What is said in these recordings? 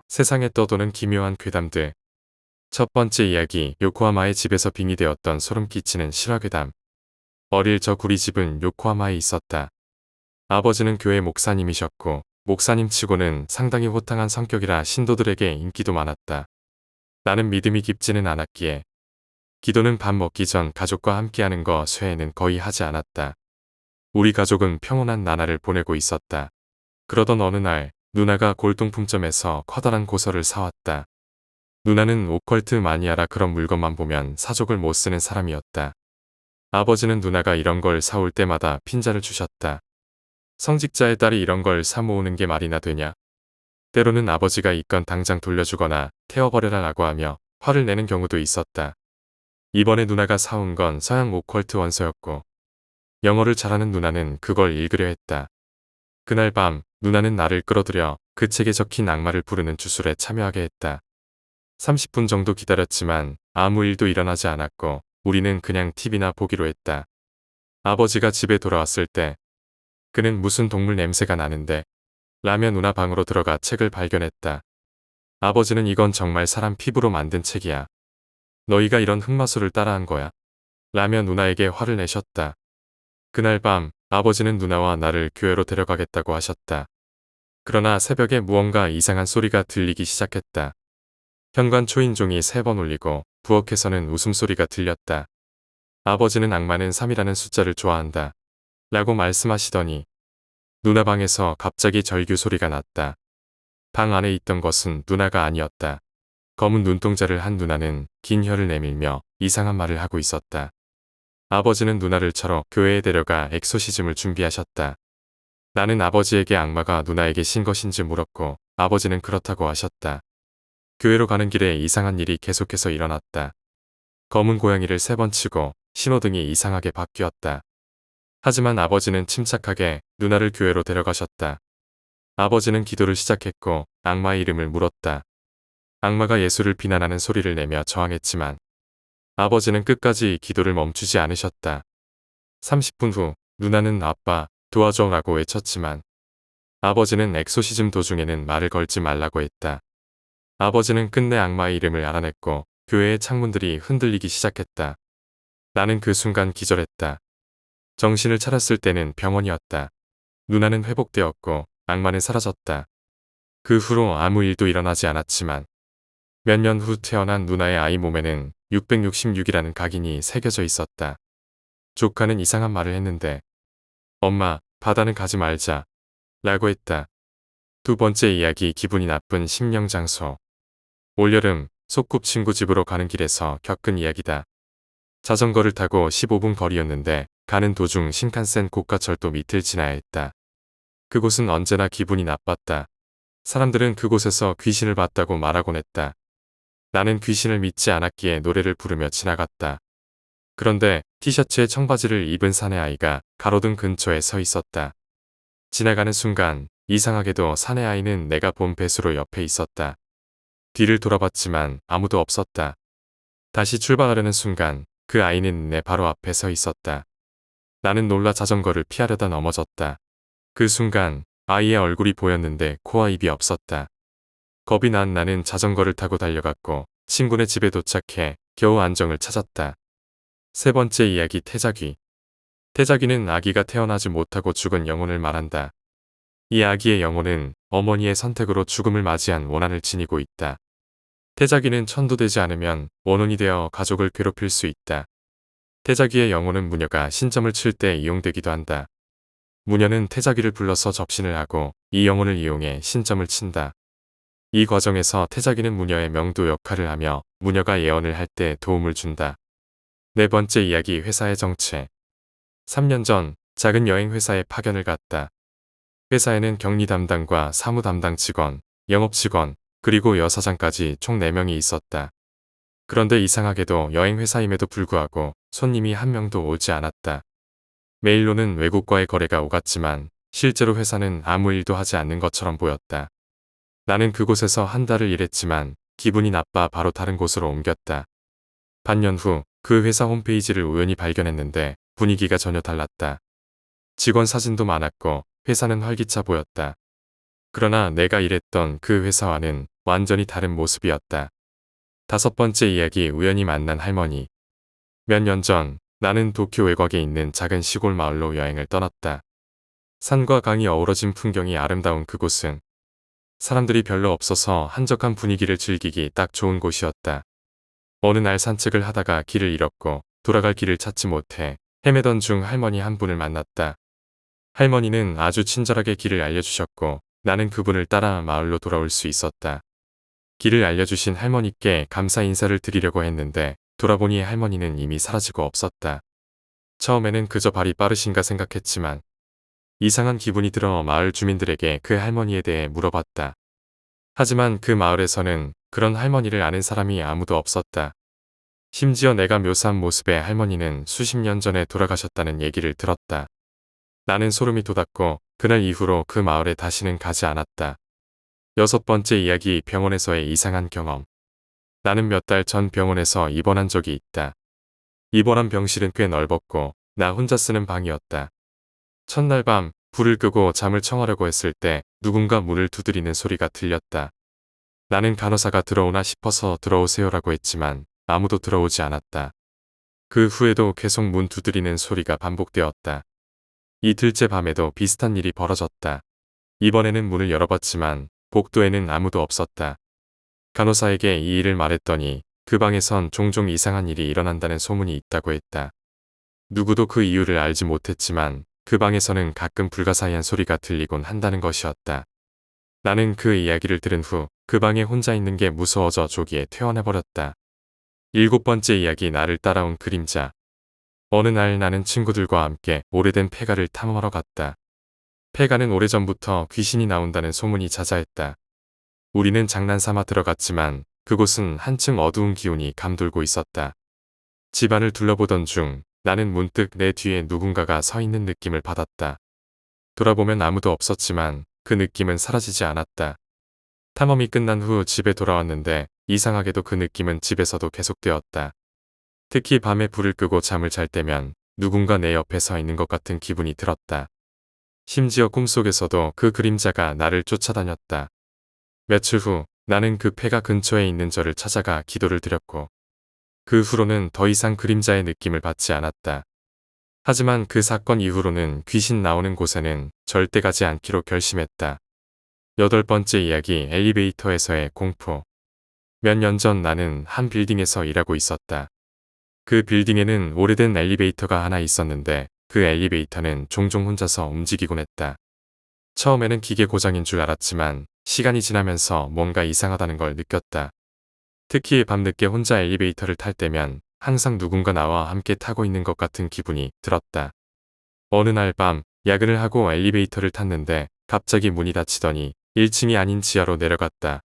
세상에 떠도는 기묘한 괴담들. 첫 번째 이야기, 요코하마의 집에서 빙의되었던 소름 끼치는 실화괴담. 어릴 적 우리 집은 요코하마에 있었다. 아버지는 교회 목사님이셨고 목사님치고는 상당히 호탕한 성격이라 신도들에게 인기도 많았다. 나는 믿음이 깊지는 않았기에 기도는 밥 먹기 전 가족과 함께하는 거 쇠에는 거의 하지 않았다. 우리 가족은 평온한 나날을 보내고 있었다. 그러던 어느 날 누나가 골동품점에서 커다란 고서를 사왔다. 누나는 오컬트 마니아라 그런 물건만 보면 사족을 못 쓰는 사람이었다. 아버지는 누나가 이런 걸 사올 때마다 핀잔을 주셨다. 성직자의 딸이 이런 걸 사모으는 게 말이나 되냐. 때로는 아버지가 이건 당장 돌려주거나 태워버려라 라고 하며 화를 내는 경우도 있었다. 이번에 누나가 사온 건 서양 오컬트 원서였고 영어를 잘하는 누나는 그걸 읽으려 했다. 그날 밤 누나는 나를 끌어들여 그 책에 적힌 악마를 부르는 주술에 참여하게 했다. 30분 정도 기다렸지만 아무 일도 일어나지 않았고 우리는 그냥 TV나 보기로 했다. 아버지가 집에 돌아왔을 때 그는 무슨 동물 냄새가 나는데 라며 누나 방으로 들어가 책을 발견했다. 아버지는 이건 정말 사람 피부로 만든 책이야. 너희가 이런 흑마술을 따라한 거야. 라며 누나에게 화를 내셨다. 그날 밤 아버지는 누나와 나를 교회로 데려가겠다고 하셨다. 그러나 새벽에 무언가 이상한 소리가 들리기 시작했다. 현관 초인종이 3번 울리고 부엌에서는 웃음소리가 들렸다. 아버지는 악마는 3이라는 숫자를 좋아한다. 라고 말씀하시더니 누나 방에서 갑자기 절규 소리가 났다. 방 안에 있던 것은 누나가 아니었다. 검은 눈동자를 한 누나는 긴 혀를 내밀며 이상한 말을 하고 있었다. 아버지는 누나를 차로 교회에 데려가 엑소시즘을 준비하셨다. 나는 아버지에게 악마가 누나에게 신 것인지 물었고 아버지는 그렇다고 하셨다. 교회로 가는 길에 이상한 일이 계속해서 일어났다. 검은 고양이를 3번 치고 신호등이 이상하게 바뀌었다. 하지만 아버지는 침착하게 누나를 교회로 데려가셨다. 아버지는 기도를 시작했고 악마의 이름을 물었다. 악마가 예수를 비난하는 소리를 내며 저항했지만 아버지는 끝까지 기도를 멈추지 않으셨다. 30분 후 누나는 아빠 도와줘 라고 외쳤지만 아버지는 엑소시즘 도중에는 말을 걸지 말라고 했다. 아버지는 끝내 악마의 이름을 알아냈고 교회의 창문들이 흔들리기 시작했다. 나는 그 순간 기절했다. 정신을 차렸을 때는 병원이었다. 누나는 회복되었고 악마는 사라졌다. 그 후로 아무 일도 일어나지 않았지만 몇 년 후 태어난 누나의 아이 몸에는 666이라는 각인이 새겨져 있었다. 조카는 이상한 말을 했는데 엄마, 바다는 가지 말자 라고 했다. 두 번째 이야기, 기분이 나쁜 심령장소. 올여름 소꿉친구 집으로 가는 길에서 겪은 이야기다. 자전거를 타고 15분 거리였는데 가는 도중 신칸센 고가철도 밑을 지나야 했다. 그곳은 언제나 기분이 나빴다. 사람들은 그곳에서 귀신을 봤다고 말하곤 했다. 나는 귀신을 믿지 않았기에 노래를 부르며 지나갔다. 그런데 티셔츠에 청바지를 입은 사내 아이가 가로등 근처에 서 있었다. 지나가는 순간 이상하게도 사내 아이는 내가 본 배수로 옆에 있었다. 뒤를 돌아봤지만 아무도 없었다. 다시 출발하려는 순간 그 아이는 내 바로 앞에 서 있었다. 나는 놀라 자전거를 피하려다 넘어졌다. 그 순간 아이의 얼굴이 보였는데 코와 입이 없었다. 겁이 난 나는 자전거를 타고 달려갔고 친구네 집에 도착해 겨우 안정을 찾았다. 세 번째 이야기, 태자귀. 태자귀는 아기가 태어나지 못하고 죽은 영혼을 말한다. 이 아기의 영혼은 어머니의 선택으로 죽음을 맞이한 원한을 지니고 있다. 태자귀는 천도되지 않으면 원혼이 되어 가족을 괴롭힐 수 있다. 태자귀의 영혼은 무녀가 신점을 칠 때 이용되기도 한다. 무녀는 태자귀를 불러서 접신을 하고 이 영혼을 이용해 신점을 친다. 이 과정에서 태자귀는 무녀의 명도 역할을 하며 무녀가 예언을 할 때 도움을 준다. 네 번째 이야기, 회사의 정체. 3년 전 작은 여행 회사에 파견을 갔다. 회사에는 격리 담당과 사무 담당 직원, 영업 직원, 그리고 여사장까지 총 4명이 있었다. 그런데 이상하게도 여행 회사임에도 불구하고 손님이 한 명도 오지 않았다. 메일로는 외국과의 거래가 오갔지만 실제로 회사는 아무 일도 하지 않는 것처럼 보였다. 나는 그곳에서 한 달을 일했지만 기분이 나빠 바로 다른 곳으로 옮겼다. 반년 후 그 회사 홈페이지를 우연히 발견했는데 분위기가 전혀 달랐다. 직원 사진도 많았고 회사는 활기차 보였다. 그러나 내가 일했던 그 회사와는 완전히 다른 모습이었다. 다섯 번째 이야기 우연히 만난 할머니. 몇 년 전 나는 도쿄 외곽에 있는 작은 시골 마을로 여행을 떠났다. 산과 강이 어우러진 풍경이 아름다운 그곳은 사람들이 별로 없어서 한적한 분위기를 즐기기 딱 좋은 곳이었다. 어느 날 산책을 하다가 길을 잃었고 돌아갈 길을 찾지 못해 헤매던 중 할머니 한 분을 만났다. 할머니는 아주 친절하게 길을 알려주셨고 나는 그분을 따라 마을로 돌아올 수 있었다. 길을 알려주신 할머니께 감사 인사를 드리려고 했는데 돌아보니 할머니는 이미 사라지고 없었다. 처음에는 그저 발이 빠르신가 생각했지만 이상한 기분이 들어 마을 주민들에게 그 할머니에 대해 물어봤다. 하지만 그 마을에서는 그런 할머니를 아는 사람이 아무도 없었다. 심지어 내가 묘사한 모습의 할머니는 수십 년 전에 돌아가셨다는 얘기를 들었다. 나는 소름이 돋았고 그날 이후로 그 마을에 다시는 가지 않았다. 여섯 번째 이야기 병원에서의 이상한 경험. 나는 몇 달 전 병원에서 입원한 적이 있다. 입원한 병실은 꽤 넓었고 나 혼자 쓰는 방이었다. 첫날 밤 불을 끄고 잠을 청하려고 했을 때 누군가 문을 두드리는 소리가 들렸다. 나는 간호사가 들어오나 싶어서 들어오세요라고 했지만 아무도 들어오지 않았다. 그 후에도 계속 문 두드리는 소리가 반복되었다. 이틀째 밤에도 비슷한 일이 벌어졌다. 이번에는 문을 열어봤지만 복도에는 아무도 없었다. 간호사에게 이 일을 말했더니 그 방에선 종종 이상한 일이 일어난다는 소문이 있다고 했다. 누구도 그 이유를 알지 못했지만 그 방에서는 가끔 불가사의한 소리가 들리곤 한다는 것이었다. 나는 그 이야기를 들은 후 그 방에 혼자 있는 게 무서워져 조기에 퇴원해버렸다. 일곱 번째 이야기 나를 따라온 그림자. 어느 날 나는 친구들과 함께 오래된 폐가를 탐험하러 갔다. 폐가는 오래전부터 귀신이 나온다는 소문이 자자했다. 우리는 장난삼아 들어갔지만 그곳은 한층 어두운 기운이 감돌고 있었다. 집안을 둘러보던 중 나는 문득 내 뒤에 누군가가 서 있는 느낌을 받았다. 돌아보면 아무도 없었지만 그 느낌은 사라지지 않았다. 탐험이 끝난 후 집에 돌아왔는데 이상하게도 그 느낌은 집에서도 계속되었다. 특히 밤에 불을 끄고 잠을 잘 때면 누군가 내 옆에 서 있는 것 같은 기분이 들었다. 심지어 꿈속에서도 그 그림자가 나를 쫓아다녔다. 며칠 후 나는 그 폐가 근처에 있는 절을 찾아가 기도를 드렸고 그 후로는 더 이상 그림자의 느낌을 받지 않았다. 하지만 그 사건 이후로는 귀신 나오는 곳에는 절대 가지 않기로 결심했다. 여덟 번째 이야기 엘리베이터에서의 공포. 몇 년 전 나는 한 빌딩에서 일하고 있었다. 그 빌딩에는 오래된 엘리베이터가 하나 있었는데 그 엘리베이터는 종종 혼자서 움직이곤 했다. 처음에는 기계 고장인 줄 알았지만 시간이 지나면서 뭔가 이상하다는 걸 느꼈다. 특히 밤늦게 혼자 엘리베이터를 탈 때면 항상 누군가 나와 함께 타고 있는 것 같은 기분이 들었다. 어느 날 밤 야근을 하고 엘리베이터를 탔는데 갑자기 문이 닫히더니 1층이 아닌 지하로 내려갔다.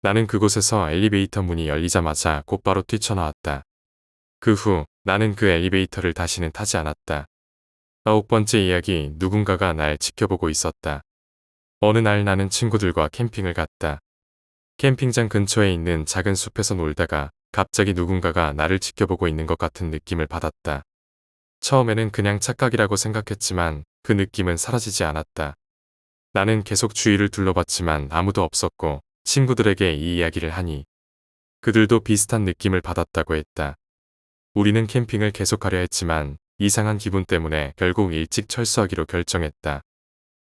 나는 그곳에서 엘리베이터 문이 열리자마자 곧바로 뛰쳐나왔다. 그 후 나는 그 엘리베이터를 다시는 타지 않았다. 아홉 번째 이야기 누군가가 날 지켜보고 있었다. 어느 날 나는 친구들과 캠핑을 갔다. 캠핑장 근처에 있는 작은 숲에서 놀다가 갑자기 누군가가 나를 지켜보고 있는 것 같은 느낌을 받았다. 처음에는 그냥 착각이라고 생각했지만 그 느낌은 사라지지 않았다. 나는 계속 주위를 둘러봤지만 아무도 없었고 친구들에게 이 이야기를 하니 그들도 비슷한 느낌을 받았다고 했다. 우리는 캠핑을 계속하려 했지만 이상한 기분 때문에 결국 일찍 철수하기로 결정했다.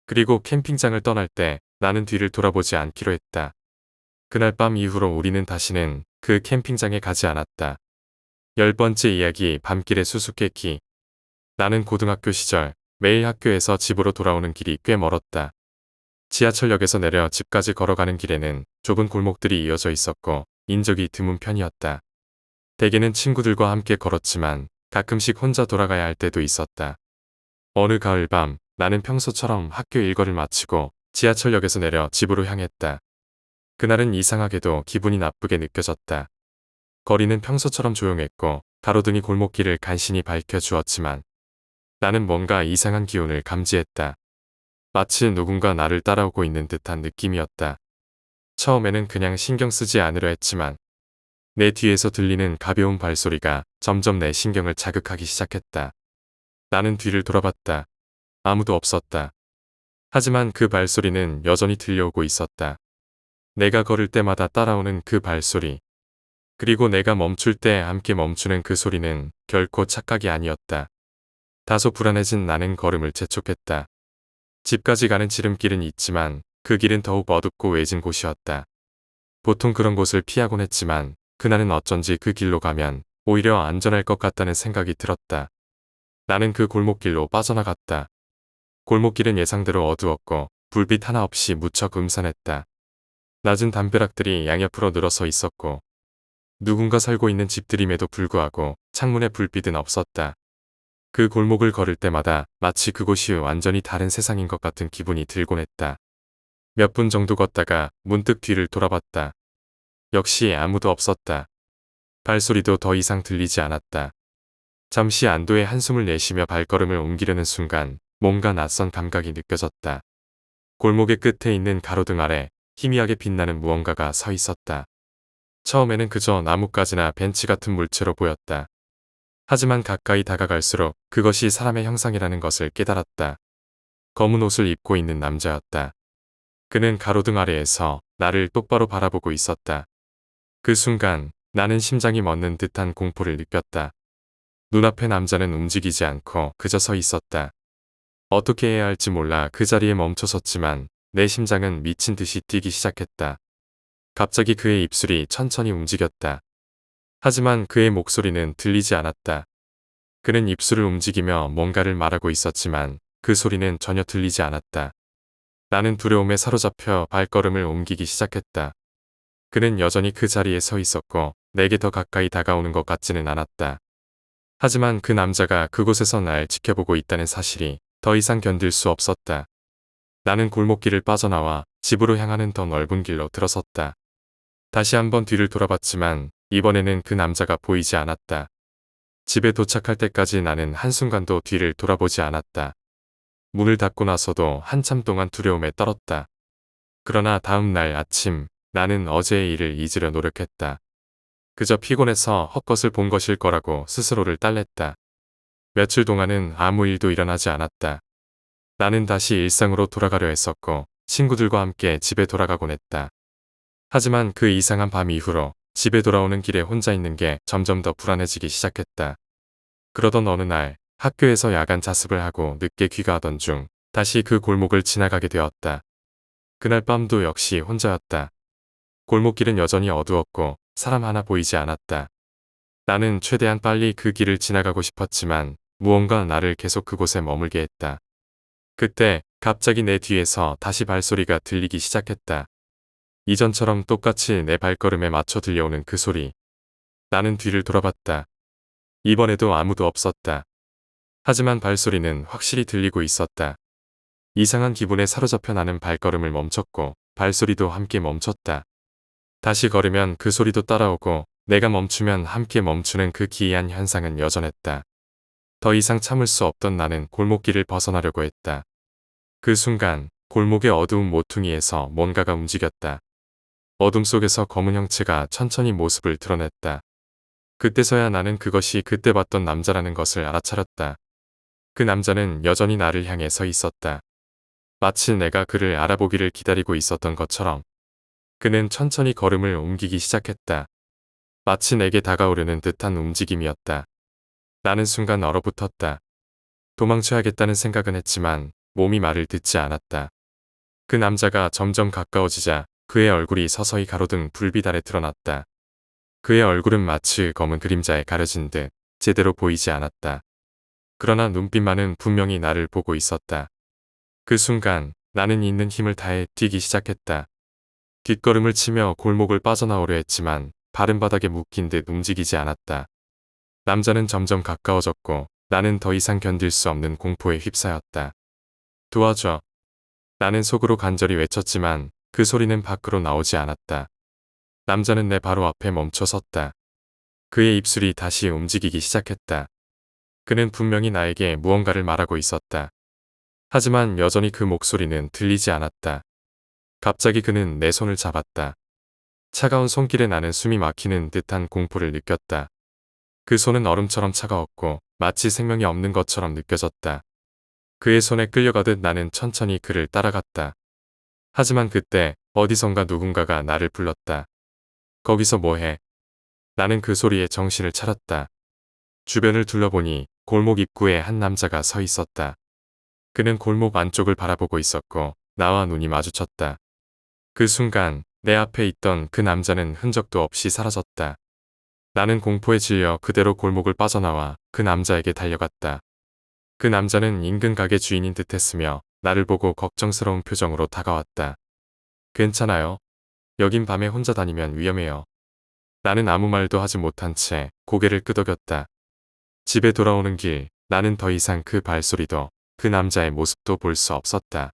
그리고 캠핑장을 떠날 때 나는 뒤를 돌아보지 않기로 했다. 그날 밤 이후로 우리는 다시는 그 캠핑장에 가지 않았다. 열 번째 이야기 밤길의 수수께끼. 나는 고등학교 시절 매일 학교에서 집으로 돌아오는 길이 꽤 멀었다. 지하철역에서 내려 집까지 걸어가는 길에는 좁은 골목들이 이어져 있었고 인적이 드문 편이었다. 대개는 친구들과 함께 걸었지만 가끔씩 혼자 돌아가야 할 때도 있었다. 어느 가을 밤 나는 평소처럼 학교 일과를 마치고 지하철역에서 내려 집으로 향했다. 그날은 이상하게도 기분이 나쁘게 느껴졌다. 거리는 평소처럼 조용했고 가로등이 골목길을 간신히 밝혀주었지만 나는 뭔가 이상한 기운을 감지했다. 마치 누군가 나를 따라오고 있는 듯한 느낌이었다. 처음에는 그냥 신경 쓰지 않으려 했지만 내 뒤에서 들리는 가벼운 발소리가 점점 내 신경을 자극하기 시작했다. 나는 뒤를 돌아봤다. 아무도 없었다. 하지만 그 발소리는 여전히 들려오고 있었다. 내가 걸을 때마다 따라오는 그 발소리. 그리고 내가 멈출 때 함께 멈추는 그 소리는 결코 착각이 아니었다. 다소 불안해진 나는 걸음을 재촉했다. 집까지 가는 지름길은 있지만 그 길은 더욱 어둡고 외진 곳이었다. 보통 그런 곳을 피하곤 했지만 그날은 어쩐지 그 길로 가면 오히려 안전할 것 같다는 생각이 들었다. 나는 그 골목길로 빠져나갔다. 골목길은 예상대로 어두웠고 불빛 하나 없이 무척 음산했다. 낮은 담벼락들이 양옆으로 늘어서 있었고 누군가 살고 있는 집들임에도 불구하고 창문에 불빛은 없었다. 그 골목을 걸을 때마다 마치 그곳이 완전히 다른 세상인 것 같은 기분이 들곤 했다. 몇 분 정도 걷다가 문득 뒤를 돌아봤다. 역시 아무도 없었다. 발소리도 더 이상 들리지 않았다. 잠시 안도의 한숨을 내쉬며 발걸음을 옮기려는 순간 뭔가 낯선 감각이 느껴졌다. 골목의 끝에 있는 가로등 아래 희미하게 빛나는 무언가가 서 있었다. 처음에는 그저 나뭇가지나 벤치 같은 물체로 보였다. 하지만 가까이 다가갈수록 그것이 사람의 형상이라는 것을 깨달았다. 검은 옷을 입고 있는 남자였다. 그는 가로등 아래에서 나를 똑바로 바라보고 있었다. 그 순간 나는 심장이 멎는 듯한 공포를 느꼈다. 눈앞의 남자는 움직이지 않고 그저 서 있었다. 어떻게 해야 할지 몰라 그 자리에 멈춰섰지만 내 심장은 미친 듯이 뛰기 시작했다. 갑자기 그의 입술이 천천히 움직였다. 하지만 그의 목소리는 들리지 않았다. 그는 입술을 움직이며 뭔가를 말하고 있었지만 그 소리는 전혀 들리지 않았다. 나는 두려움에 사로잡혀 발걸음을 옮기기 시작했다. 그는 여전히 그 자리에 서 있었고 내게 더 가까이 다가오는 것 같지는 않았다. 하지만 그 남자가 그곳에서 날 지켜보고 있다는 사실이 더 이상 견딜 수 없었다. 나는 골목길을 빠져나와 집으로 향하는 더 넓은 길로 들어섰다. 다시 한번 뒤를 돌아봤지만 이번에는 그 남자가 보이지 않았다. 집에 도착할 때까지 나는 한순간도 뒤를 돌아보지 않았다. 문을 닫고 나서도 한참 동안 두려움에 떨었다. 그러나 다음 날 아침 나는 어제의 일을 잊으려 노력했다. 그저 피곤해서 헛것을 본 것일 거라고 스스로를 딸랬다. 며칠 동안은 아무 일도 일어나지 않았다. 나는 다시 일상으로 돌아가려 했었고 친구들과 함께 집에 돌아가곤 했다. 하지만 그 이상한 밤 이후로 집에 돌아오는 길에 혼자 있는 게 점점 더 불안해지기 시작했다. 그러던 어느 날 학교에서 야간 자습을 하고 늦게 귀가하던 중 다시 그 골목을 지나가게 되었다. 그날 밤도 역시 혼자였다. 골목길은 여전히 어두웠고 사람 하나 보이지 않았다. 나는 최대한 빨리 그 길을 지나가고 싶었지만 무언가 나를 계속 그곳에 머물게 했다. 그때 갑자기 내 뒤에서 다시 발소리가 들리기 시작했다. 이전처럼 똑같이 내 발걸음에 맞춰 들려오는 그 소리. 나는 뒤를 돌아봤다. 이번에도 아무도 없었다. 하지만 발소리는 확실히 들리고 있었다. 이상한 기분에 사로잡혀 나는 발걸음을 멈췄고 발소리도 함께 멈췄다. 다시 걸으면 그 소리도 따라오고 내가 멈추면 함께 멈추는 그 기이한 현상은 여전했다. 더 이상 참을 수 없던 나는 골목길을 벗어나려고 했다. 그 순간 골목의 어두운 모퉁이에서 뭔가가 움직였다. 어둠 속에서 검은 형체가 천천히 모습을 드러냈다. 그때서야 나는 그것이 그때 봤던 남자라는 것을 알아차렸다. 그 남자는 여전히 나를 향해 서 있었다. 마치 내가 그를 알아보기를 기다리고 있었던 것처럼. 그는 천천히 걸음을 옮기기 시작했다. 마치 내게 다가오려는 듯한 움직임이었다. 나는 순간 얼어붙었다. 도망쳐야겠다는 생각은 했지만 몸이 말을 듣지 않았다. 그 남자가 점점 가까워지자 그의 얼굴이 서서히 가로등 불빛 아래 드러났다. 그의 얼굴은 마치 검은 그림자에 가려진 듯 제대로 보이지 않았다. 그러나 눈빛만은 분명히 나를 보고 있었다. 그 순간 나는 있는 힘을 다해 뛰기 시작했다. 뒷걸음을 치며 골목을 빠져나오려 했지만 발은 바닥에 묶인 듯 움직이지 않았다. 남자는 점점 가까워졌고 나는 더 이상 견딜 수 없는 공포에 휩싸였다. 도와줘. 나는 속으로 간절히 외쳤지만 그 소리는 밖으로 나오지 않았다. 남자는 내 바로 앞에 멈춰 섰다. 그의 입술이 다시 움직이기 시작했다. 그는 분명히 나에게 무언가를 말하고 있었다. 하지만 여전히 그 목소리는 들리지 않았다. 갑자기 그는 내 손을 잡았다. 차가운 손길에 나는 숨이 막히는 듯한 공포를 느꼈다. 그 손은 얼음처럼 차가웠고 마치 생명이 없는 것처럼 느껴졌다. 그의 손에 끌려가듯 나는 천천히 그를 따라갔다. 하지만 그때 어디선가 누군가가 나를 불렀다. 거기서 뭐해? 나는 그 소리에 정신을 차렸다. 주변을 둘러보니 골목 입구에 한 남자가 서 있었다. 그는 골목 안쪽을 바라보고 있었고 나와 눈이 마주쳤다. 그 순간 내 앞에 있던 그 남자는 흔적도 없이 사라졌다. 나는 공포에 질려 그대로 골목을 빠져나와 그 남자에게 달려갔다. 그 남자는 인근 가게 주인인 듯했으며 나를 보고 걱정스러운 표정으로 다가왔다. 괜찮아요? 여긴 밤에 혼자 다니면 위험해요. 나는 아무 말도 하지 못한 채 고개를 끄덕였다. 집에 돌아오는 길, 나는 더 이상 그 발소리도 그 남자의 모습도 볼 수 없었다.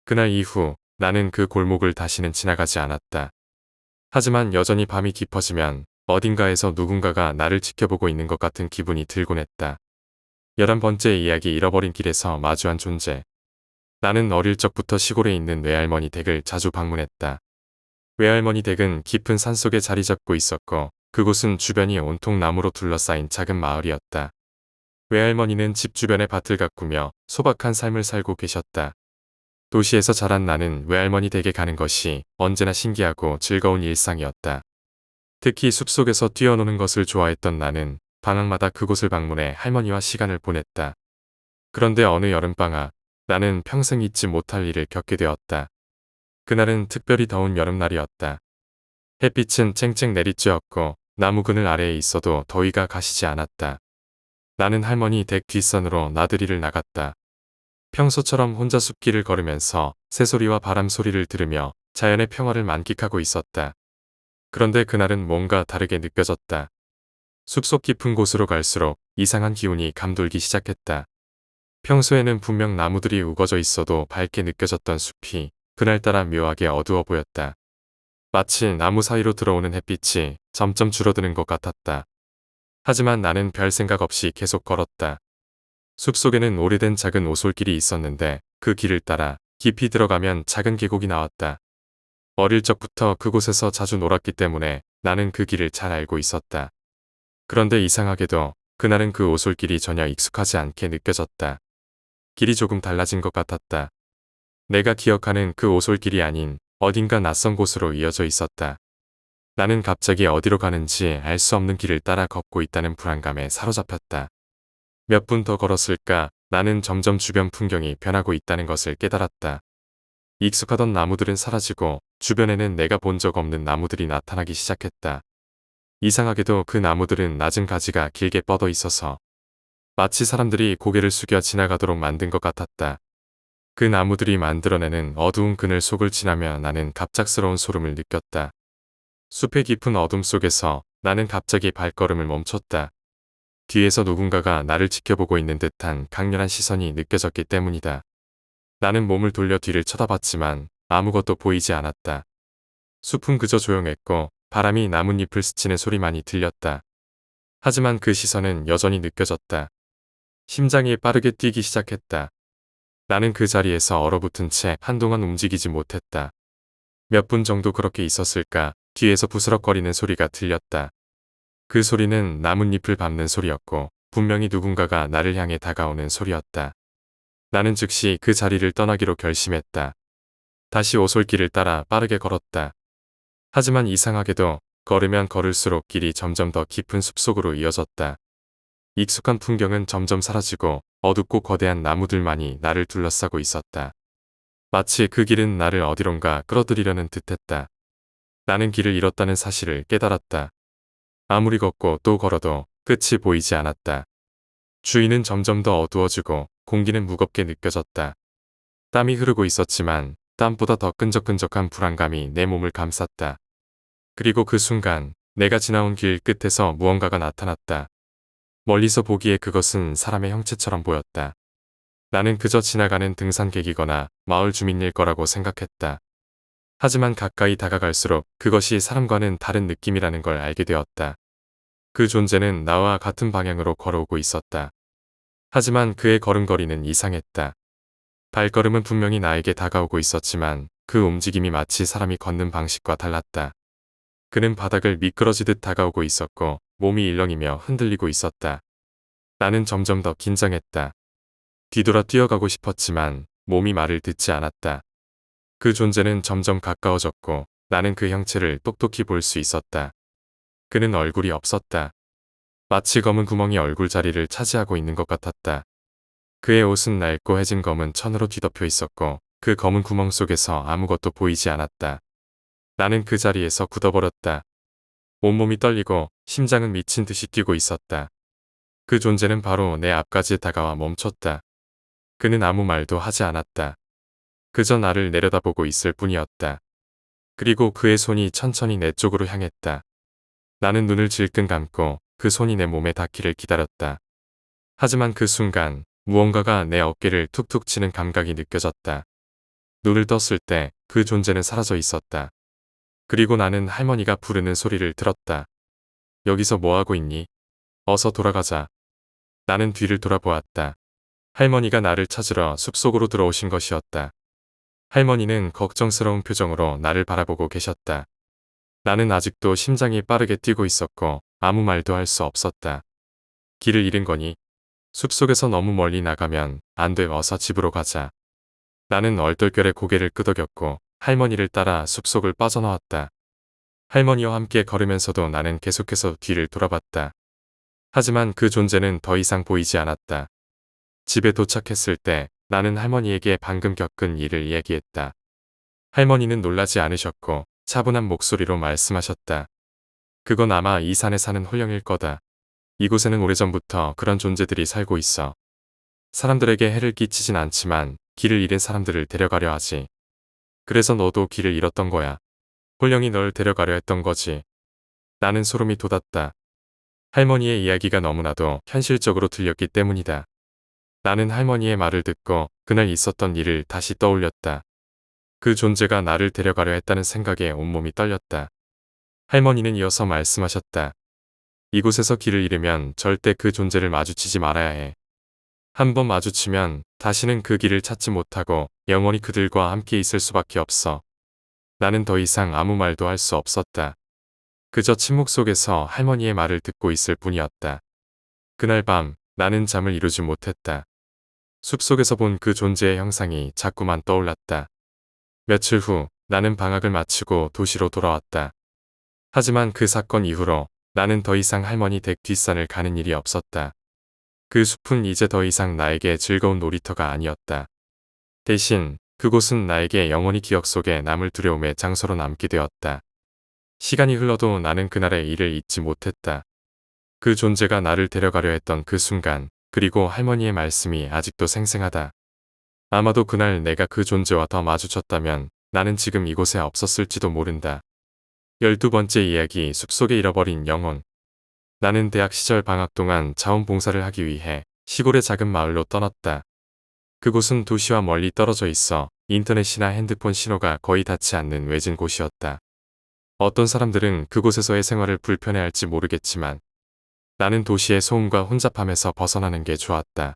그날 이후 나는 그 골목을 다시는 지나가지 않았다. 하지만 여전히 밤이 깊어지면 어딘가에서 누군가가 나를 지켜보고 있는 것 같은 기분이 들곤 했다. 11번째 이야기 잃어버린 길에서 마주한 존재. 나는 어릴 적부터 시골에 있는 외할머니 댁을 자주 방문했다. 외할머니 댁은 깊은 산속에 자리 잡고 있었고 그곳은 주변이 온통 나무로 둘러싸인 작은 마을이었다. 외할머니는 집 주변에 밭을 가꾸며 소박한 삶을 살고 계셨다. 도시에서 자란 나는 외할머니 댁에 가는 것이 언제나 신기하고 즐거운 일상이었다. 특히 숲속에서 뛰어노는 것을 좋아했던 나는 방학마다 그곳을 방문해 할머니와 시간을 보냈다. 그런데 어느 여름방학, 나는 평생 잊지 못할 일을 겪게 되었다. 그날은 특별히 더운 여름날이었다. 햇빛은 쨍쨍 내리쬐었고 나무 그늘 아래에 있어도 더위가 가시지 않았다. 나는 할머니 댁 뒷산으로 나들이를 나갔다. 평소처럼 혼자 숲길을 걸으면서 새소리와 바람 소리를 들으며 자연의 평화를 만끽하고 있었다. 그런데 그날은 뭔가 다르게 느껴졌다. 숲속 깊은 곳으로 갈수록 이상한 기운이 감돌기 시작했다. 평소에는 분명 나무들이 우거져 있어도 밝게 느껴졌던 숲이 그날따라 묘하게 어두워 보였다. 마치 나무 사이로 들어오는 햇빛이 점점 줄어드는 것 같았다. 하지만 나는 별 생각 없이 계속 걸었다. 숲속에는 오래된 작은 오솔길이 있었는데 그 길을 따라 깊이 들어가면 작은 계곡이 나왔다. 어릴 적부터 그곳에서 자주 놀았기 때문에 나는 그 길을 잘 알고 있었다. 그런데 이상하게도 그날은 그 오솔길이 전혀 익숙하지 않게 느껴졌다. 길이 조금 달라진 것 같았다. 내가 기억하는 그 오솔길이 아닌 어딘가 낯선 곳으로 이어져 있었다. 나는 갑자기 어디로 가는지 알 수 없는 길을 따라 걷고 있다는 불안감에 사로잡혔다. 몇 분 더 걸었을까 나는 점점 주변 풍경이 변하고 있다는 것을 깨달았다. 익숙하던 나무들은 사라지고 주변에는 내가 본 적 없는 나무들이 나타나기 시작했다. 이상하게도 그 나무들은 낮은 가지가 길게 뻗어 있어서 마치 사람들이 고개를 숙여 지나가도록 만든 것 같았다. 그 나무들이 만들어내는 어두운 그늘 속을 지나며 나는 갑작스러운 소름을 느꼈다. 숲의 깊은 어둠 속에서 나는 갑자기 발걸음을 멈췄다. 뒤에서 누군가가 나를 지켜보고 있는 듯한 강렬한 시선이 느껴졌기 때문이다. 나는 몸을 돌려 뒤를 쳐다봤지만 아무것도 보이지 않았다. 숲은 그저 조용했고 바람이 나뭇잎을 스치는 소리만이 들렸다. 하지만 그 시선은 여전히 느껴졌다. 심장이 빠르게 뛰기 시작했다. 나는 그 자리에서 얼어붙은 채 한동안 움직이지 못했다. 몇 분 정도 그렇게 있었을까 뒤에서 부스럭거리는 소리가 들렸다. 그 소리는 나뭇잎을 밟는 소리였고 분명히 누군가가 나를 향해 다가오는 소리였다. 나는 즉시 그 자리를 떠나기로 결심했다. 다시 오솔길을 따라 빠르게 걸었다. 하지만 이상하게도 걸으면 걸을수록 길이 점점 더 깊은 숲속으로 이어졌다. 익숙한 풍경은 점점 사라지고 어둡고 거대한 나무들만이 나를 둘러싸고 있었다. 마치 그 길은 나를 어디론가 끌어들이려는 듯했다. 나는 길을 잃었다는 사실을 깨달았다. 아무리 걷고 또 걸어도 끝이 보이지 않았다. 주위는 점점 더 어두워지고 공기는 무겁게 느껴졌다. 땀이 흐르고 있었지만 땀보다 더 끈적끈적한 불안감이 내 몸을 감쌌다. 그리고 그 순간 내가 지나온 길 끝에서 무언가가 나타났다. 멀리서 보기에 그것은 사람의 형체처럼 보였다. 나는 그저 지나가는 등산객이거나 마을 주민일 거라고 생각했다. 하지만 가까이 다가갈수록 그것이 사람과는 다른 느낌이라는 걸 알게 되었다. 그 존재는 나와 같은 방향으로 걸어오고 있었다. 하지만 그의 걸음걸이는 이상했다. 발걸음은 분명히 나에게 다가오고 있었지만 그 움직임이 마치 사람이 걷는 방식과 달랐다. 그는 바닥을 미끄러지듯 다가오고 있었고 몸이 일렁이며 흔들리고 있었다. 나는 점점 더 긴장했다. 뒤돌아 뛰어가고 싶었지만 몸이 말을 듣지 않았다. 그 존재는 점점 가까워졌고 나는 그 형체를 똑똑히 볼 수 있었다. 그는 얼굴이 없었다. 마치 검은 구멍이 얼굴 자리를 차지하고 있는 것 같았다. 그의 옷은 낡고 해진 검은 천으로 뒤덮여 있었고 그 검은 구멍 속에서 아무것도 보이지 않았다. 나는 그 자리에서 굳어버렸다. 온몸이 떨리고 심장은 미친 듯이 뛰고 있었다. 그 존재는 바로 내 앞까지 다가와 멈췄다. 그는 아무 말도 하지 않았다. 그저 나를 내려다보고 있을 뿐이었다. 그리고 그의 손이 천천히 내 쪽으로 향했다. 나는 눈을 질끈 감고 그 손이 내 몸에 닿기를 기다렸다. 하지만 그 순간 무언가가 내 어깨를 툭툭 치는 감각이 느껴졌다. 눈을 떴을 때 그 존재는 사라져 있었다. 그리고 나는 할머니가 부르는 소리를 들었다. 여기서 뭐하고 있니? 어서 돌아가자. 나는 뒤를 돌아보았다. 할머니가 나를 찾으러 숲속으로 들어오신 것이었다. 할머니는 걱정스러운 표정으로 나를 바라보고 계셨다. 나는 아직도 심장이 빠르게 뛰고 있었고 아무 말도 할 수 없었다. 길을 잃은 거니? 숲속에서 너무 멀리 나가면 안 돼. 어서 집으로 가자. 나는 얼떨결에 고개를 끄덕였고 할머니를 따라 숲속을 빠져나왔다. 할머니와 함께 걸으면서도 나는 계속해서 뒤를 돌아봤다. 하지만 그 존재는 더 이상 보이지 않았다. 집에 도착했을 때 나는 할머니에게 방금 겪은 일을 이야기했다. 할머니는 놀라지 않으셨고 차분한 목소리로 말씀하셨다. 그건 아마 이 산에 사는 홀령일 거다. 이곳에는 오래전부터 그런 존재들이 살고 있어. 사람들에게 해를 끼치진 않지만 길을 잃은 사람들을 데려가려 하지. 그래서 너도 길을 잃었던 거야. 홀령이 널 데려가려 했던 거지. 나는 소름이 돋았다. 할머니의 이야기가 너무나도 현실적으로 들렸기 때문이다. 나는 할머니의 말을 듣고 그날 있었던 일을 다시 떠올렸다. 그 존재가 나를 데려가려 했다는 생각에 온몸이 떨렸다. 할머니는 이어서 말씀하셨다. 이곳에서 길을 잃으면 절대 그 존재를 마주치지 말아야 해. 한 번 마주치면 다시는 그 길을 찾지 못하고 영원히 그들과 함께 있을 수밖에 없어. 나는 더 이상 아무 말도 할 수 없었다. 그저 침묵 속에서 할머니의 말을 듣고 있을 뿐이었다. 그날 밤 나는 잠을 이루지 못했다. 숲속에서 본 그 존재의 형상이 자꾸만 떠올랐다. 며칠 후 나는 방학을 마치고 도시로 돌아왔다. 하지만 그 사건 이후로 나는 더 이상 할머니 댁 뒷산을 가는 일이 없었다. 그 숲은 이제 더 이상 나에게 즐거운 놀이터가 아니었다. 대신 그곳은 나에게 영원히 기억 속에 남을 두려움의 장소로 남게 되었다. 시간이 흘러도 나는 그날의 일을 잊지 못했다. 그 존재가 나를 데려가려 했던 그 순간, 그리고 할머니의 말씀이 아직도 생생하다. 아마도 그날 내가 그 존재와 더 마주쳤다면 나는 지금 이곳에 없었을지도 모른다. 12번째 이야기, 숲속에 잃어버린 영혼. 나는 대학 시절 방학 동안 자원봉사를 하기 위해 시골의 작은 마을로 떠났다. 그곳은 도시와 멀리 떨어져 있어 인터넷이나 핸드폰 신호가 거의 닿지 않는 외진 곳이었다. 어떤 사람들은 그곳에서의 생활을 불편해할지 모르겠지만 나는 도시의 소음과 혼잡함에서 벗어나는 게 좋았다.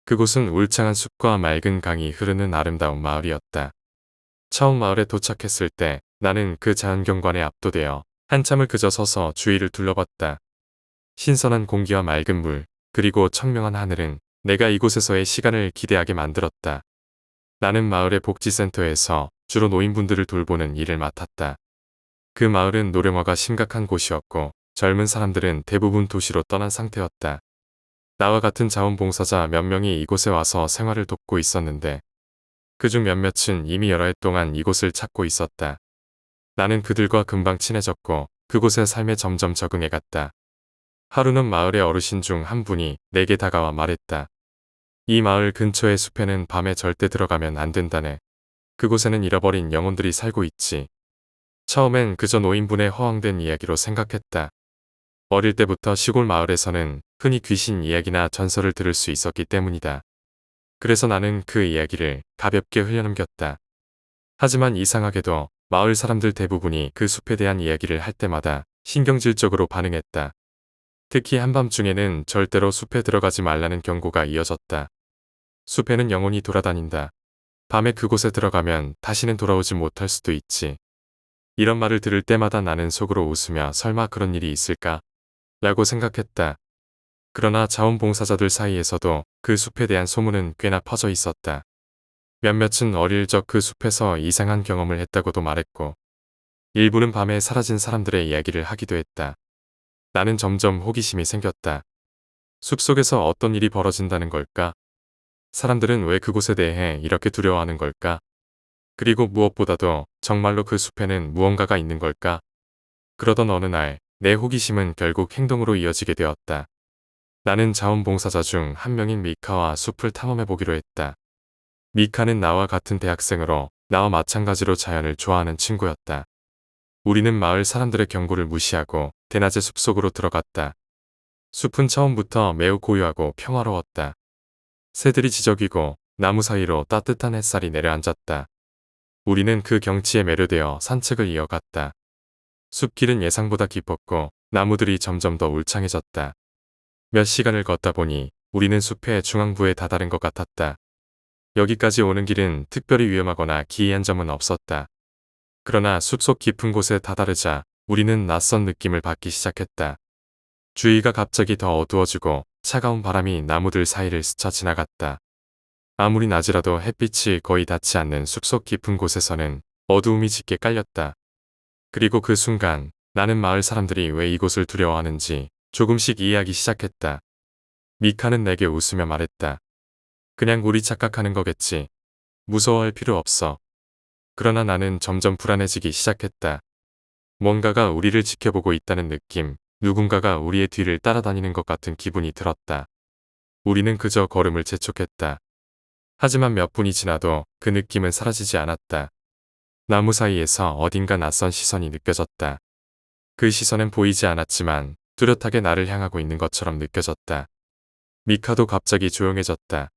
그곳은 울창한 숲과 맑은 강이 흐르는 아름다운 마을이었다. 처음 마을에 도착했을 때 나는 그 자연경관에 압도되어 한참을 그저 서서 주위를 둘러봤다. 신선한 공기와 맑은 물, 그리고 청명한 하늘은 내가 이곳에서의 시간을 기대하게 만들었다. 나는 마을의 복지센터에서 주로 노인분들을 돌보는 일을 맡았다. 그 마을은 노령화가 심각한 곳이었고 젊은 사람들은 대부분 도시로 떠난 상태였다. 나와 같은 자원봉사자 몇 명이 이곳에 와서 생활을 돕고 있었는데 그중 몇몇은 이미 여러 해 동안 이곳을 찾고 있었다. 나는 그들과 금방 친해졌고 그곳의 삶에 점점 적응해갔다. 하루는 마을의 어르신 중 한 분이 내게 다가와 말했다. 이 마을 근처의 숲에는 밤에 절대 들어가면 안 된다네. 그곳에는 잃어버린 영혼들이 살고 있지. 처음엔 그저 노인분의 허황된 이야기로 생각했다. 어릴 때부터 시골 마을에서는 흔히 귀신 이야기나 전설을 들을 수 있었기 때문이다. 그래서 나는 그 이야기를 가볍게 흘려넘겼다. 하지만 이상하게도 마을 사람들 대부분이 그 숲에 대한 이야기를 할 때마다 신경질적으로 반응했다. 특히 한밤중에는 절대로 숲에 들어가지 말라는 경고가 이어졌다. 숲에는 영혼이 돌아다닌다. 밤에 그곳에 들어가면 다시는 돌아오지 못할 수도 있지. 이런 말을 들을 때마다 나는 속으로 웃으며 설마 그런 일이 있을까? 라고 생각했다. 그러나 자원봉사자들 사이에서도 그 숲에 대한 소문은 꽤나 퍼져 있었다. 몇몇은 어릴 적 그 숲에서 이상한 경험을 했다고도 말했고, 일부는 밤에 사라진 사람들의 이야기를 하기도 했다. 나는 점점 호기심이 생겼다. 숲속에서 어떤 일이 벌어진다는 걸까? 사람들은 왜 그곳에 대해 이렇게 두려워하는 걸까? 그리고 무엇보다도 정말로 그 숲에는 무언가가 있는 걸까? 그러던 어느 날, 내 호기심은 결국 행동으로 이어지게 되었다. 나는 자원봉사자 중 한 명인 미카와 숲을 탐험해보기로 했다. 미카는 나와 같은 대학생으로 나와 마찬가지로 자연을 좋아하는 친구였다. 우리는 마을 사람들의 경고를 무시하고 대낮에 숲속으로 들어갔다. 숲은 처음부터 매우 고요하고 평화로웠다. 새들이 지저귀고 나무 사이로 따뜻한 햇살이 내려앉았다. 우리는 그 경치에 매료되어 산책을 이어갔다. 숲길은 예상보다 깊었고 나무들이 점점 더 울창해졌다. 몇 시간을 걷다 보니 우리는 숲의 중앙부에 다다른 것 같았다. 여기까지 오는 길은 특별히 위험하거나 기이한 점은 없었다. 그러나 숲속 깊은 곳에 다다르자 우리는 낯선 느낌을 받기 시작했다. 주위가 갑자기 더 어두워지고 차가운 바람이 나무들 사이를 스쳐 지나갔다. 아무리 낮이라도 햇빛이 거의 닿지 않는 숲속 깊은 곳에서는 어두움이 짙게 깔렸다. 그리고 그 순간 나는 마을 사람들이 왜 이곳을 두려워하는지 조금씩 이해하기 시작했다. 미카는 내게 웃으며 말했다. 그냥 우리 착각하는 거겠지. 무서워할 필요 없어. 그러나 나는 점점 불안해지기 시작했다. 뭔가가 우리를 지켜보고 있다는 느낌, 누군가가 우리의 뒤를 따라다니는 것 같은 기분이 들었다. 우리는 그저 걸음을 재촉했다. 하지만 몇 분이 지나도 그 느낌은 사라지지 않았다. 나무 사이에서 어딘가 낯선 시선이 느껴졌다. 그 시선은 보이지 않았지만 뚜렷하게 나를 향하고 있는 것처럼 느껴졌다. 미카도 갑자기 조용해졌다.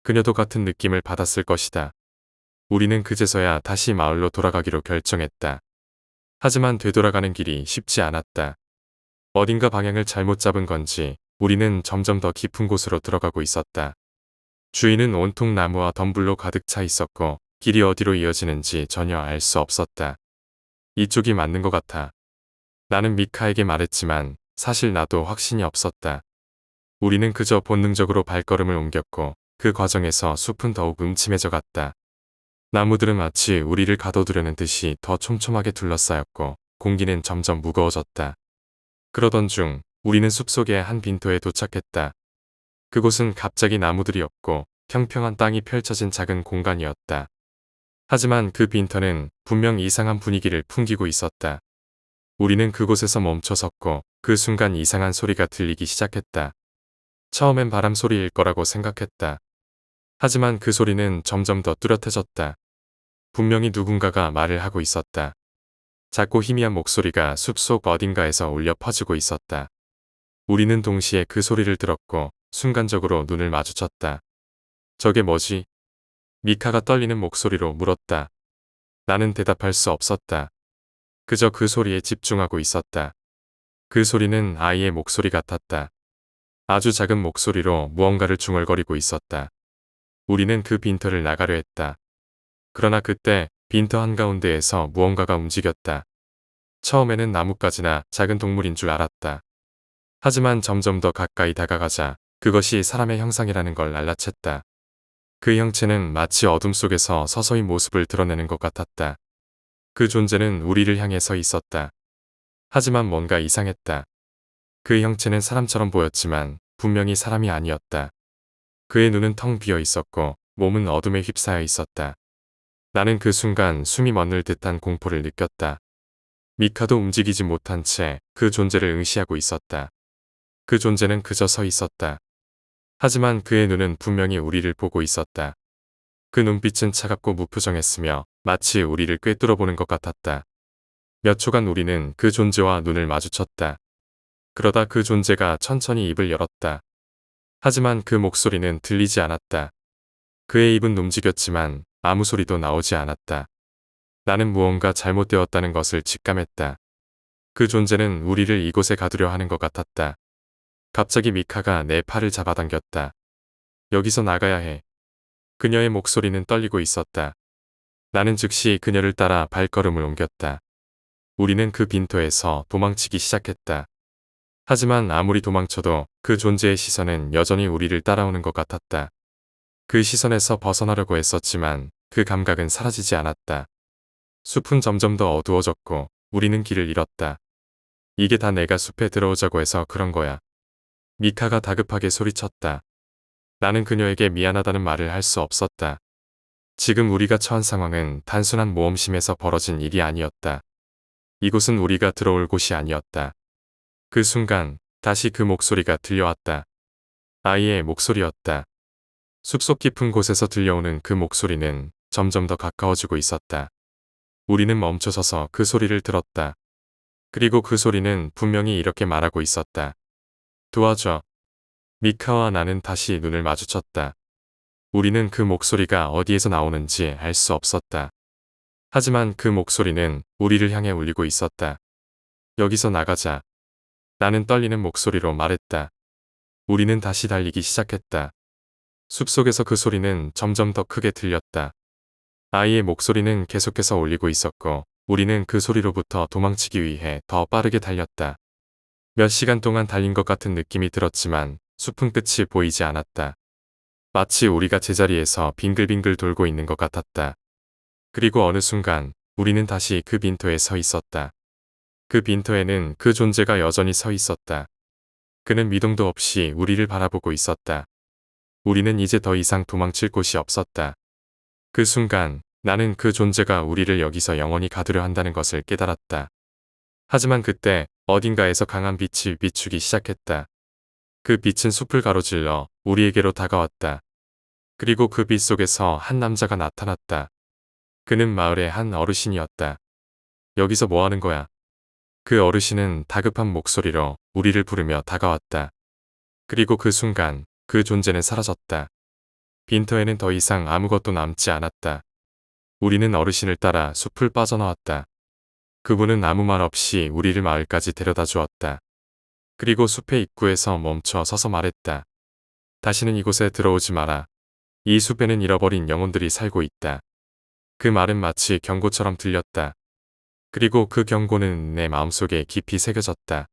그녀도 같은 느낌을 받았을 것이다. 우리는 그제서야 다시 마을로 돌아가기로 결정했다. 하지만 되돌아가는 길이 쉽지 않았다. 어딘가 방향을 잘못 잡은 건지 우리는 점점 더 깊은 곳으로 들어가고 있었다. 주위는 온통 나무와 덤불로 가득 차 있었고 길이 어디로 이어지는지 전혀 알 수 없었다. 이쪽이 맞는 것 같아. 나는 미카에게 말했지만 사실 나도 확신이 없었다. 우리는 그저 본능적으로 발걸음을 옮겼고 그 과정에서 숲은 더욱 음침해져 갔다. 나무들은 마치 우리를 가둬두려는 듯이 더 촘촘하게 둘러싸였고 공기는 점점 무거워졌다. 그러던 중 우리는 숲속의 한 빈터에 도착했다. 그곳은 갑자기 나무들이 없고 평평한 땅이 펼쳐진 작은 공간이었다. 하지만 그 빈터는 분명 이상한 분위기를 풍기고 있었다. 우리는 그곳에서 멈춰섰고 그 순간 이상한 소리가 들리기 시작했다. 처음엔 바람 소리일 거라고 생각했다. 하지만 그 소리는 점점 더 뚜렷해졌다. 분명히 누군가가 말을 하고 있었다. 작고 희미한 목소리가 숲속 어딘가에서 울려 퍼지고 있었다. 우리는 동시에 그 소리를 들었고 순간적으로 눈을 마주쳤다. 저게 뭐지? 미카가 떨리는 목소리로 물었다. 나는 대답할 수 없었다. 그저 그 소리에 집중하고 있었다. 그 소리는 아이의 목소리 같았다. 아주 작은 목소리로 무언가를 중얼거리고 있었다. 우리는 그 빈터를 나가려 했다. 그러나 그때 빈터 한가운데에서 무언가가 움직였다. 처음에는 나뭇가지나 작은 동물인 줄 알았다. 하지만 점점 더 가까이 다가가자 그것이 사람의 형상이라는 걸 알아챘다. 그 형체는 마치 어둠 속에서 서서히 모습을 드러내는 것 같았다. 그 존재는 우리를 향해 서 있었다. 하지만 뭔가 이상했다. 그 형체는 사람처럼 보였지만 분명히 사람이 아니었다. 그의 눈은 텅 비어 있었고 몸은 어둠에 휩싸여 있었다. 나는 그 순간 숨이 멎을 듯한 공포를 느꼈다. 미카도 움직이지 못한 채 그 존재를 응시하고 있었다. 그 존재는 그저 서 있었다. 하지만 그의 눈은 분명히 우리를 보고 있었다. 그 눈빛은 차갑고 무표정했으며 마치 우리를 꿰뚫어보는 것 같았다. 몇 초간 우리는 그 존재와 눈을 마주쳤다. 그러다 그 존재가 천천히 입을 열었다. 하지만 그 목소리는 들리지 않았다. 그의 입은 움직였지만 아무 소리도 나오지 않았다. 나는 무언가 잘못되었다는 것을 직감했다. 그 존재는 우리를 이곳에 가두려 하는 것 같았다. 갑자기 미카가 내 팔을 잡아당겼다. 여기서 나가야 해. 그녀의 목소리는 떨리고 있었다. 나는 즉시 그녀를 따라 발걸음을 옮겼다. 우리는 그 빈터에서 도망치기 시작했다. 하지만 아무리 도망쳐도 그 존재의 시선은 여전히 우리를 따라오는 것 같았다. 그 시선에서 벗어나려고 했었지만 그 감각은 사라지지 않았다. 숲은 점점 더 어두워졌고 우리는 길을 잃었다. 이게 다 내가 숲에 들어오자고 해서 그런 거야. 미카가 다급하게 소리쳤다. 나는 그녀에게 미안하다는 말을 할 수 없었다. 지금 우리가 처한 상황은 단순한 모험심에서 벌어진 일이 아니었다. 이곳은 우리가 들어올 곳이 아니었다. 그 순간 다시 그 목소리가 들려왔다. 아이의 목소리였다. 숲속 깊은 곳에서 들려오는 그 목소리는 점점 더 가까워지고 있었다. 우리는 멈춰서서 그 소리를 들었다. 그리고 그 소리는 분명히 이렇게 말하고 있었다. 도와줘. 미카와 나는 다시 눈을 마주쳤다. 우리는 그 목소리가 어디에서 나오는지 알 수 없었다. 하지만 그 목소리는 우리를 향해 울리고 있었다. 여기서 나가자. 나는 떨리는 목소리로 말했다. 우리는 다시 달리기 시작했다. 숲속에서 그 소리는 점점 더 크게 들렸다. 아이의 목소리는 계속해서 울리고 있었고 우리는 그 소리로부터 도망치기 위해 더 빠르게 달렸다. 몇 시간 동안 달린 것 같은 느낌이 들었지만 숲은 끝이 보이지 않았다. 마치 우리가 제자리에서 빙글빙글 돌고 있는 것 같았다. 그리고 어느 순간 우리는 다시 그 빈터에 서 있었다. 그 빈터에는 그 존재가 여전히 서 있었다. 그는 미동도 없이 우리를 바라보고 있었다. 우리는 이제 더 이상 도망칠 곳이 없었다. 그 순간 나는 그 존재가 우리를 여기서 영원히 가두려 한다는 것을 깨달았다. 하지만 그때 어딘가에서 강한 빛이 비추기 시작했다. 그 빛은 숲을 가로질러 우리에게로 다가왔다. 그리고 그 빛 속에서 한 남자가 나타났다. 그는 마을의 한 어르신이었다. 여기서 뭐 하는 거야? 그 어르신은 다급한 목소리로 우리를 부르며 다가왔다. 그리고 그 순간 그 존재는 사라졌다. 빈터에는 더 이상 아무것도 남지 않았다. 우리는 어르신을 따라 숲을 빠져나왔다. 그분은 아무 말 없이 우리를 마을까지 데려다 주었다. 그리고 숲의 입구에서 멈춰 서서 말했다. 다시는 이곳에 들어오지 마라. 이 숲에는 잃어버린 영혼들이 살고 있다. 그 말은 마치 경고처럼 들렸다. 그리고 그 경고는 내 마음속에 깊이 새겨졌다.